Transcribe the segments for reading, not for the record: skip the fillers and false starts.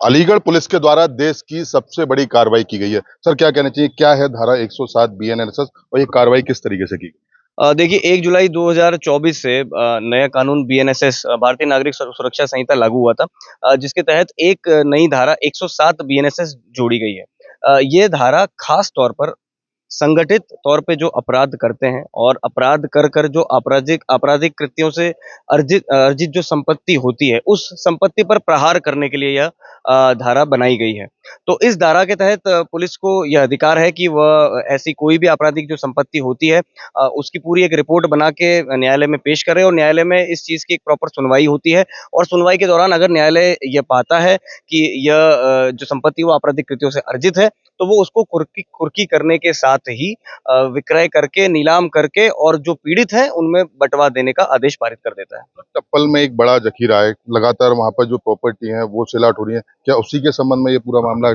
Aligarh police के द्वारा देश की सबसे बड़ी कार्रवाई की गई है। सर क्या कहना चाहिए, क्या है धारा 107 बीएनएसएस और ये कार्रवाई किस तरीके से की? देखिए 1 जुलाई 2024 से नया कानून बीएनएसएस भारतीय नागरिक सुरक्षा संहिता लागू हुआ था, जिसके तहत एक नई धारा 107 बीएनएसएस जोड़ी गई है। ये धारा खास तौर पर संगठित तौर पे जो अपराध करते हैं और अपराध कर जो आपराधिक आपराधिक कृत्यों से अर्जित अर्जित जो संपत्ति होती है, उस संपत्ति पर प्रहार करने के लिए यह धारा बनाई गई है। तो इस धारा के तहत पुलिस को यह अधिकार है कि वह ऐसी कोई भी आपराधिक जो संपत्ति होती है, उसकी पूरी एक रिपोर्ट बना के न्यायालय में पेश करे और न्यायालय में इस चीज़ की एक प्रॉपर सुनवाई होती है और सुनवाई के दौरान अगर न्यायालय ये पाता है कि यह जो संपत्ति वो आपराधिक कृत्यों से अर्जित है, तो वो उसको कुर्की करने के साथ ही विक्रय करके, नीलाम करके और जो पीड़ित हैं, उनमें बँटवा देने का आदेश पारित कर देता है। टप्पल में एक बड़ा जखीरा है, लगातार वहाँ पर जो प्रॉपर्टी है वो सेल आउट हो रही है। क्या उसी के संबंध में ये पूरा मामला?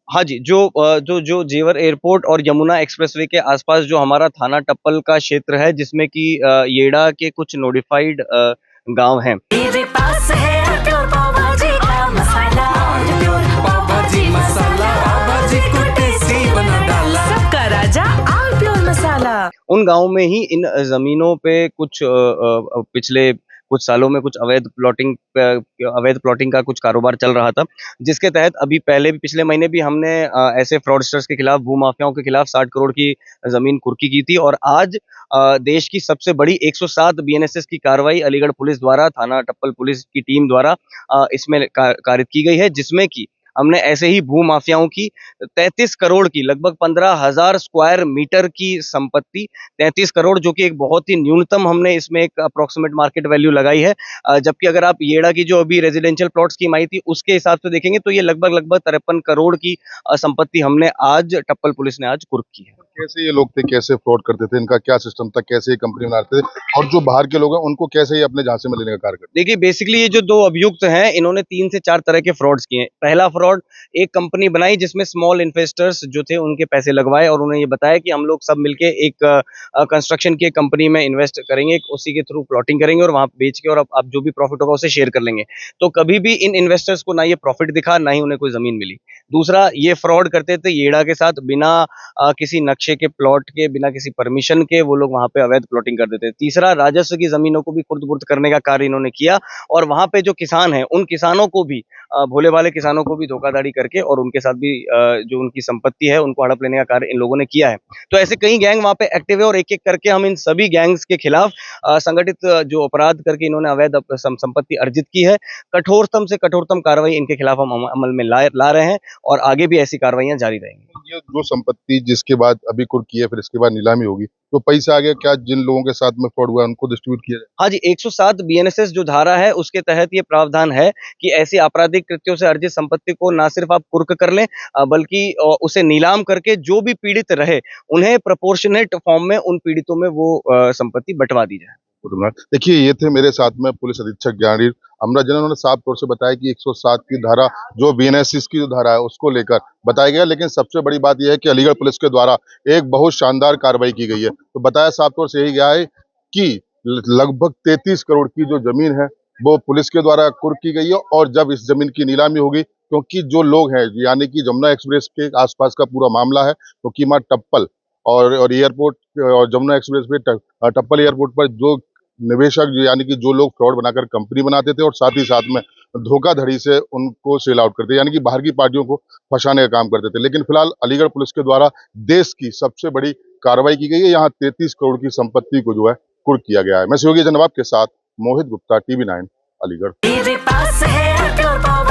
हाँ जी, जो जेवर एयरपोर्ट और यमुना एक्सप्रेसवे के आसपास जो हमारा थाना टप्पल का क्षेत्र है, जिसमें कि येडा के कुछ नोटिफाइड गाँव हैं। मेरे पास है प्योर पाव भाजी का मसाला, प्योर पाव भाजी मसाला, पाव भाजी को टेस्टी बना डाला, सबका राजा और प्योर मसाला। उन गाँव में ही इन ज़मीनों पे कुछ पिछले कुछ सालों में कुछ अवैध प्लॉटिंग का कुछ कारोबार चल रहा था, जिसके तहत अभी पहले भी पिछले महीने भी हमने ऐसे फ्रॉडस्टर्स के खिलाफ, भूमाफियाओं के खिलाफ 60 करोड़ की ज़मीन कुर्की की थी और आज देश की सबसे बड़ी 107 बीएनएसएस की कार्रवाई अलीगढ़ पुलिस द्वारा, थाना टप्पल पुलिस की टीम द्वारा इसमें कारित की गई है, जिसमें कि हमने ऐसे ही भूमाफियाओं की 33 करोड़ की लगभग 15,000 स्क्वायर मीटर की संपत्ति, 33 करोड़ जो कि एक बहुत ही न्यूनतम हमने इसमें एक अप्रॉक्सिमेट मार्केट वैल्यू लगाई है। जबकि अगर आप येड़ा की जो अभी रेजिडेंशियल प्लॉट स्कीम आई थी उसके हिसाब से देखेंगे तो ये लगभग 53 करोड़ की संपत्ति हमने आज टप्पल पुलिस ने आज कुर्क की है। कैसे ये लोग थे, कैसे फ्रॉड करते थे, इनका क्या सिस्टम था, कैसे ये कंपनी बनाते थे और जो बाहर के लोग हैं उनको कैसे ये अपने झांसे में लेने का कार्य करते? देखिए बेसिकली ये जो 2 अभियुक्त हैं, इन्होंने 3 से 4 तरह के फ्रॉड्स किए हैं। पहला फ्रॉड, एक कंपनी बनाई जिसमें स्मॉल इन्वेस्टर्स जो थे उनके पैसे लगवाए और उन्हें ये बताया कि हम लोग सब मिलके एक कंस्ट्रक्शन की एक कंपनी में इन्वेस्ट करेंगे, उसी के थ्रू प्लॉटिंग करेंगे और वहाँ बेच के और अब जो भी प्रॉफिट होगा उसे शेयर कर लेंगे। तो कभी भी इन इन्वेस्टर्स को ना ये प्रॉफिट दिखा, ना ही उन्हें कोई ज़मीन मिली। दूसरा, ये फ्रॉड करते थे येड़ा के साथ, बिना किसी नक्शे के, प्लॉट के, बिना किसी परमिशन के वो लोग वहाँ पे अवैध प्लॉटिंग कर देते थे। तीसरा, राजस्व की ज़मीनों को भी खुर्द-बुर्द करने का कार्य इन्होंने किया और वहाँ पे जो किसान हैं, उन किसानों को भी भोले-भाले किसानों को भी धोखाधड़ी करके और उनके साथ भी जो उनकी संपत्ति है, उनको हड़प लेने का कार्य इन लोगों ने किया है। तो ऐसे कई गैंग वहाँ पे एक्टिव है और एक-एक करके हम इन सभी गैंग्स के खिलाफ संगठित जो अपराध करके इन्होंने अवैध संपत्ति अर्जित की है, कठोरतम से कठोरतम कार्रवाई इनके खिलाफ हम अमल में ला रहे हैं और आगे भी ऐसी कार्रवाइयाँ जारी रहेंगी। ये जो संपत्ति जिसके बाद अभी कुर्क की है, फिर इसके बाद नीलामी होगी, तो पैसा आगे क्या जिन लोगों के साथ में फ्रॉड हुआ है उनको डिस्ट्रीब्यूट किया जाए? हाँ जी, 107 बीएनएसएस जो धारा है उसके तहत ये प्रावधान है कि ऐसी आपराधिक कृत्यों से अर्जित संपत्ति को ना सिर्फ आप कुर्क कर लें, बल्कि उसे नीलाम करके जो भी पीड़ित रहे, उन्हें प्रोपोर्शनेट फॉर्म में उन पीड़ितों में वो संपत्ति बँटवा दी जाए। देखिए, ये थे मेरे साथ में पुलिस अधीक्षक ज्ञानवीर अमरा, जिन्होंने साफ तौर से बताया कि 107 की धारा जो बीएनएसएस की जो धारा है उसको लेकर बताया गया। लेकिन सबसे बड़ी बात यह है कि अलीगढ़ पुलिस के द्वारा एक बहुत शानदार कार्रवाई की गई है। तो बताया साफ तौर से यही गया है कि लगभग 33 करोड़ की जो जमीन है वो पुलिस के द्वारा कुर्क की गई है और जब इस जमीन की नीलामी होगी, क्योंकि जो लोग हैं यानी कि जमुना एक्सप्रेस के आसपास का पूरा मामला है, क्योंकि वहाँ टप्पल और एयरपोर्ट और जमुना एक्सप्रेस पे टप्पल एयरपोर्ट पर जो निवेशक यानी कि जो लोग फ्रॉड बनाकर कंपनी बनाते थे और साथ ही साथ में धोखाधड़ी से उनको सेल आउट करते, यानी कि बाहर की पार्टियों को फंसाने का काम करते थे। लेकिन फिलहाल अलीगढ़ पुलिस के द्वारा देश की सबसे बड़ी कार्रवाई की गई है। यहाँ 33 करोड़ की संपत्ति को जो है कुर्क किया गया है। मैं सहयोगी जनवाब के साथ मोहित गुप्ता, टीवी 9 अलीगढ़। मेरे पास है प्योर पाव